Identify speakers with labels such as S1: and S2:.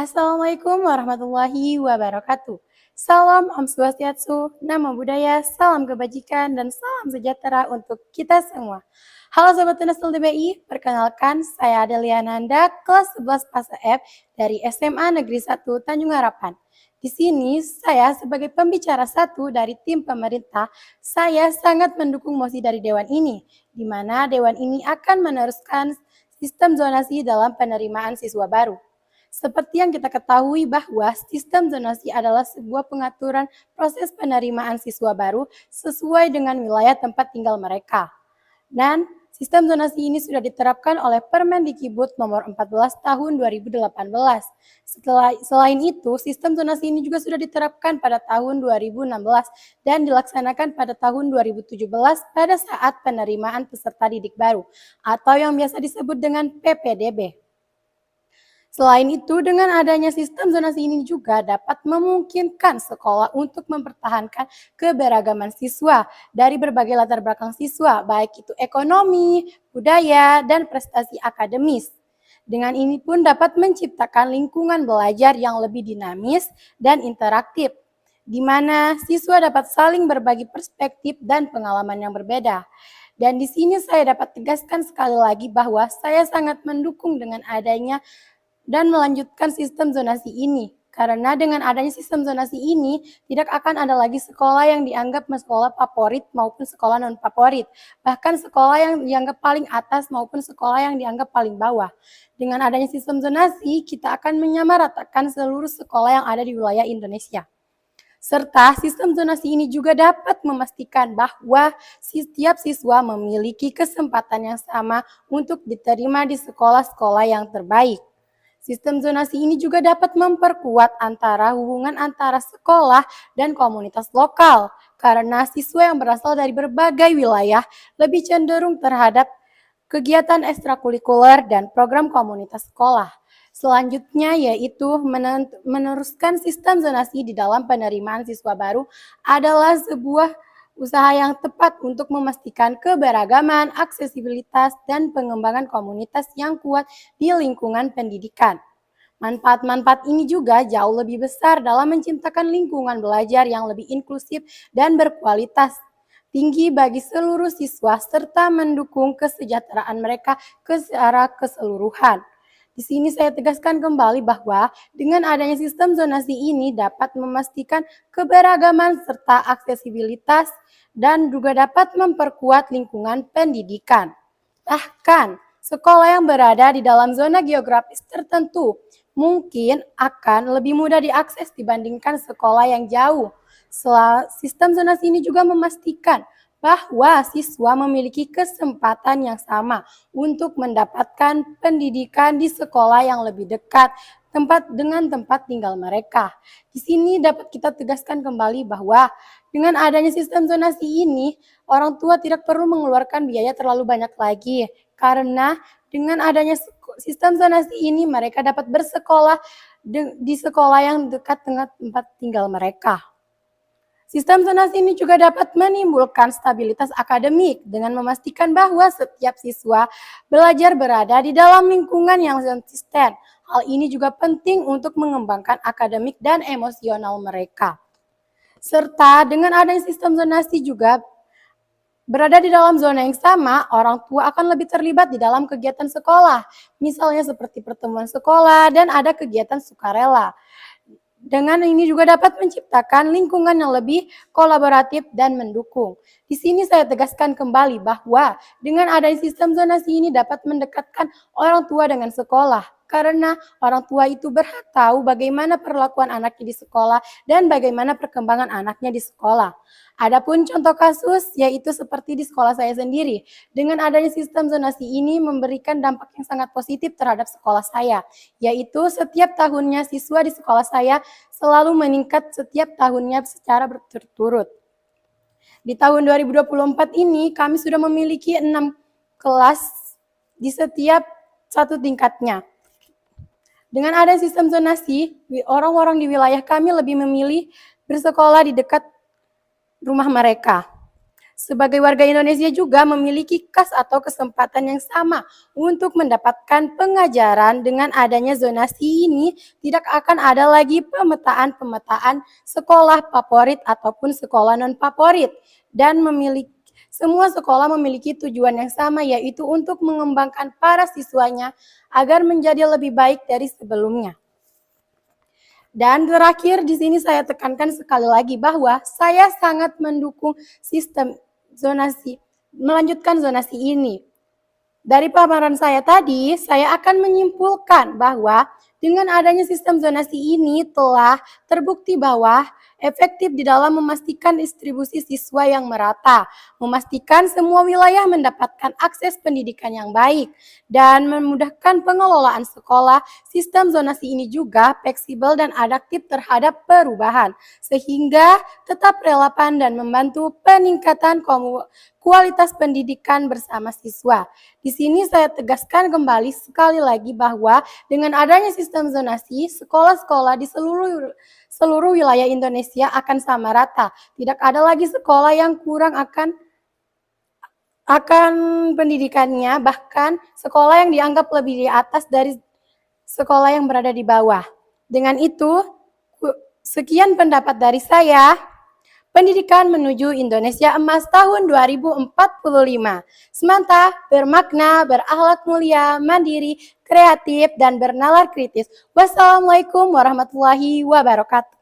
S1: Assalamualaikum warahmatullahi wabarakatuh. Salam Om Swastiastu, Namo Buddhaya, salam kebajikan, dan salam sejahtera untuk kita semua. Halo Sobat Tunas LDBI, perkenalkan saya Adelia Nanda, kelas 11 PASA F dari SMA Negeri 1 Tanjung Harapan. Di sini saya sebagai pembicara satu dari tim pemerintah, saya sangat mendukung mosi dari Dewan ini, di mana Dewan ini akan meneruskan sistem zonasi dalam penerimaan siswa baru. Seperti yang kita ketahui bahwa sistem zonasi adalah sebuah pengaturan proses penerimaan siswa baru sesuai dengan wilayah tempat tinggal mereka. Dan sistem zonasi ini sudah diterapkan oleh Permendikbud nomor 14 tahun 2018. Selain itu, sistem zonasi ini juga sudah diterapkan pada tahun 2016 dan dilaksanakan pada tahun 2017 pada saat penerimaan peserta didik baru atau yang biasa disebut dengan PPDB. Selain itu, dengan adanya sistem zonasi ini juga dapat memungkinkan sekolah untuk mempertahankan keberagaman siswa dari berbagai latar belakang siswa, baik itu ekonomi, budaya, dan prestasi akademis. Dengan ini pun dapat menciptakan lingkungan belajar yang lebih dinamis dan interaktif, di mana siswa dapat saling berbagi perspektif dan pengalaman yang berbeda. Dan di sini saya dapat tegaskan sekali lagi bahwa saya sangat mendukung dengan adanya dan melanjutkan sistem zonasi ini. Karena dengan adanya sistem zonasi ini, tidak akan ada lagi sekolah yang dianggap sekolah favorit maupun sekolah non-favorit. Bahkan sekolah yang dianggap paling atas maupun sekolah yang dianggap paling bawah. Dengan adanya sistem zonasi, kita akan menyamaratakan seluruh sekolah yang ada di wilayah Indonesia. Serta sistem zonasi ini juga dapat memastikan bahwa setiap siswa memiliki kesempatan yang sama untuk diterima di sekolah-sekolah yang terbaik. Sistem zonasi ini juga dapat memperkuat hubungan antara sekolah dan komunitas lokal, karena siswa yang berasal dari berbagai wilayah lebih cenderung terhadap kegiatan ekstrakurikuler dan program komunitas sekolah. Selanjutnya yaitu meneruskan sistem zonasi di dalam penerimaan siswa baru adalah sebuah usaha yang tepat untuk memastikan keberagaman, aksesibilitas, dan pengembangan komunitas yang kuat di lingkungan pendidikan. Manfaat-manfaat ini juga jauh lebih besar dalam menciptakan lingkungan belajar yang lebih inklusif dan berkualitas tinggi bagi seluruh siswa serta mendukung kesejahteraan mereka secara keseluruhan. Di sini saya tegaskan kembali bahwa dengan adanya sistem zonasi ini dapat memastikan keberagaman serta aksesibilitas dan juga dapat memperkuat lingkungan pendidikan. Bahkan, sekolah yang berada di dalam zona geografis tertentu mungkin akan lebih mudah diakses dibandingkan sekolah yang jauh. Sistem zonasi ini juga memastikan bahwa siswa memiliki kesempatan yang sama untuk mendapatkan pendidikan di sekolah yang lebih dekat tempat tinggal mereka. Di sini dapat kita tegaskan kembali bahwa dengan adanya sistem zonasi ini, orang tua tidak perlu mengeluarkan biaya terlalu banyak lagi, karena dengan adanya sistem zonasi ini mereka dapat bersekolah di sekolah yang dekat dengan tempat tinggal mereka. Sistem zonasi ini juga dapat menimbulkan stabilitas akademik dengan memastikan bahwa setiap siswa belajar berada di dalam lingkungan yang konsisten. Hal ini juga penting untuk mengembangkan akademik dan emosional mereka. Serta dengan adanya sistem zonasi juga berada di dalam zona yang sama, orang tua akan lebih terlibat di dalam kegiatan sekolah, misalnya seperti pertemuan sekolah dan ada kegiatan sukarela. Dengan ini juga dapat menciptakan lingkungan yang lebih kolaboratif dan mendukung. Di sini saya tegaskan kembali bahwa dengan adanya sistem zonasi ini dapat mendekatkan orang tua dengan sekolah, karena orang tua itu berhak tahu bagaimana perlakuan anaknya di sekolah dan bagaimana perkembangan anaknya di sekolah. Adapun contoh kasus yaitu seperti di sekolah saya sendiri. Dengan adanya sistem zonasi ini memberikan dampak yang sangat positif terhadap sekolah saya, yaitu setiap tahunnya siswa di sekolah saya selalu meningkat setiap tahunnya secara berturut-turut. Di tahun 2024 ini kami sudah memiliki 6 kelas di setiap satu tingkatnya. Dengan ada sistem zonasi, orang-orang di wilayah kami lebih memilih bersekolah di dekat rumah mereka. sebagai warga Indonesia juga memiliki kas atau kesempatan yang sama untuk mendapatkan pengajaran. Dengan adanya zonasi ini, tidak akan ada lagi pemetaan sekolah favorit ataupun sekolah non-favorit, dan semua sekolah memiliki tujuan yang sama, yaitu untuk mengembangkan para siswanya agar menjadi lebih baik dari sebelumnya. Dan terakhir di sini saya tekankan sekali lagi bahwa saya sangat mendukung sistem zonasi, melanjutkan zonasi ini. Dari paparan saya tadi, saya akan menyimpulkan bahwa dengan adanya sistem zonasi ini telah terbukti bahwa efektif di dalam memastikan distribusi siswa yang merata, memastikan semua wilayah mendapatkan akses pendidikan yang baik, dan memudahkan pengelolaan sekolah. Sistem zonasi ini juga fleksibel dan adaptif terhadap perubahan, sehingga tetap relevan dan membantu peningkatan kualitas pendidikan bersama siswa. Di sini saya tegaskan kembali sekali lagi bahwa dengan adanya sistem zonasi, sekolah-sekolah di seluruh wilayah Indonesia akan sama rata. Tidak ada lagi sekolah yang kurang akan pendidikannya, bahkan sekolah yang dianggap lebih di atas dari sekolah yang berada di bawah. Dengan itu, sekian pendapat dari saya. Pendidikan menuju Indonesia Emas tahun 2045. Semanta, bermakna, berakhlak mulia, mandiri, kreatif, dan bernalar kritis. Wassalamualaikum warahmatullahi wabarakatuh.